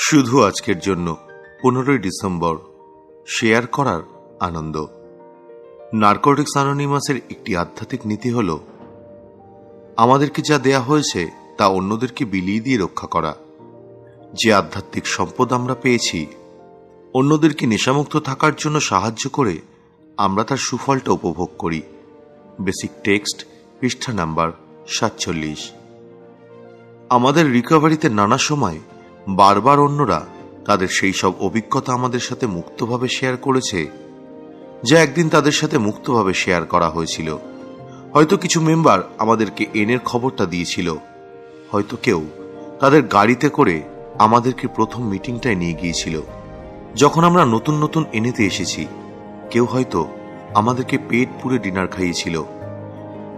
শুধু আজকের জন্য 15 ডিসেম্বর শেয়ার করার আনন্দ। নার্কোটিক্স অ্যানোনিমাসের একটি আধ্যাত্মিক নীতি হল আমাদেরকে যা দেয়া হয়েছে তা অন্যদেরকে বিলিয়ে দিয়ে রক্ষা করা। যে আধ্যাত্মিক সম্পদ আমরা পেয়েছি, অন্যদেরকে নেশামুক্ত থাকার জন্য সাহায্য করে আমরা তার সুফলটা উপভোগ করি। বেসিক টেক্সট, পৃষ্ঠা নাম্বার 47। আমাদের রিকভারিতে নানা সময় বারবার অন্যরা তাদের সেই সব অভিজ্ঞতা আমাদের সাথে মুক্তভাবে শেয়ার করেছে যা একদিন তাদের সাথে মুক্তভাবে শেয়ার করা হয়েছিল। হয়তো কিছু মেম্বার আমাদেরকে এনের খবরটা দিয়েছিল, হয়তো কেউ তাদের গাড়িতে করে আমাদেরকে প্রথম মিটিংটায় নিয়ে গিয়েছিল যখন আমরা নতুন নতুন এনেতে এসেছি। কেউ হয়তো আমাদেরকে পেট পুরে ডিনার খাইয়েছিল।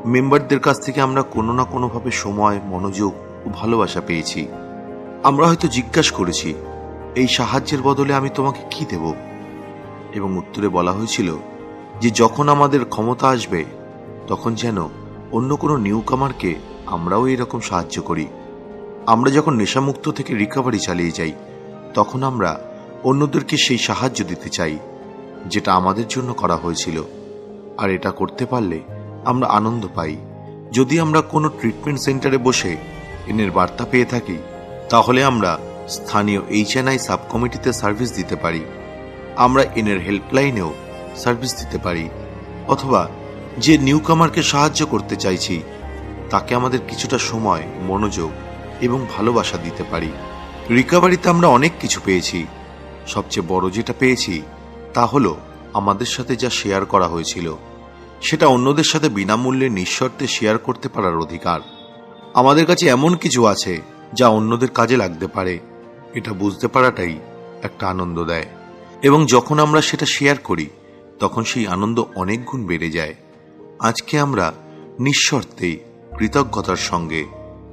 মেম্বারদের কাছ থেকে আমরা কোনো না কোনোভাবে সময়, মনোযোগ ও ভালোবাসা পেয়েছি। আমরা হয়তো জিজ্ঞাসা করেছি, এই সাহায্যের বদলে আমি তোমাকে কি দেব? এবং উত্তরে বলা হয়েছিল যে যখন আমাদের ক্ষমতা আসবে তখন যেন অন্য কোনো নিউকামারকে আমরাও এরকম সাহায্য করি। আমরা যখন নেশামুক্ত থেকে রিকভারি চালিয়ে যাই তখন আমরা অন্যদেরকে সেই সাহায্য দিতে চাই যেটা আমাদের জন্য করা হয়েছিল। আর এটা করতে পারলে আমরা আনন্দ পাই। যদি আমরা কোনো ট্রিটমেন্ট সেন্টারে বসে এনের বার্তা পেয়ে থাকি তাহলে আমরা স্থানীয় HNI সাব কমিটিতে সার্ভিস দিতে পারি। আমরা এনের হেল্পলাইনেও সার্ভিস দিতে পারি, অথবা যে নিউকামারকে সাহায্য করতে চাইছি তাকে আমাদের কিছুটা সময়, মনোযোগ এবং ভালোবাসা দিতে পারি। রিকভারিতে আমরা অনেক কিছু পেয়েছি। সবচেয়ে বড় যেটা পেয়েছি তা হলো আমাদের সাথে যা শেয়ার করা হয়েছিল সেটা অন্যদের সাথে বিনামূল্যে নিঃশর্তে শেয়ার করতে পারার অধিকার। আমাদের কাছে এমন কিছু আছে যা অন্যদের কাজে লাগতে পারে, এটা বুঝতে পারাটাই একটা আনন্দ দেয়। এবং যখন আমরা সেটা শেয়ার করি তখন সেই আনন্দ অনেক গুণ বেড়ে যায়। আজকে আমরা নিঃশর্তে কৃতজ্ঞতার সঙ্গে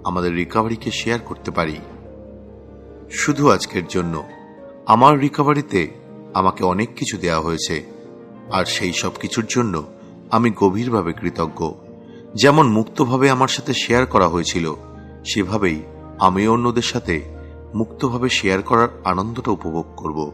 আমাদের রিকভারিকে শেয়ার করতে পারি। শুধু আজকের জন্য আমার রিকভারিতে আমাকে অনেক কিছু দেওয়া হয়েছে, আর সেই সব কিছুর জন্য আমি গভীরভাবে কৃতজ্ঞ। যেমন মুক্তভাবে আমার সাথে শেয়ার করা হয়েছিল, সেভাবেই আমি অন্যদের সাথে মুক্তভাবে শেয়ার করার আনন্দটা উপভোগ করব।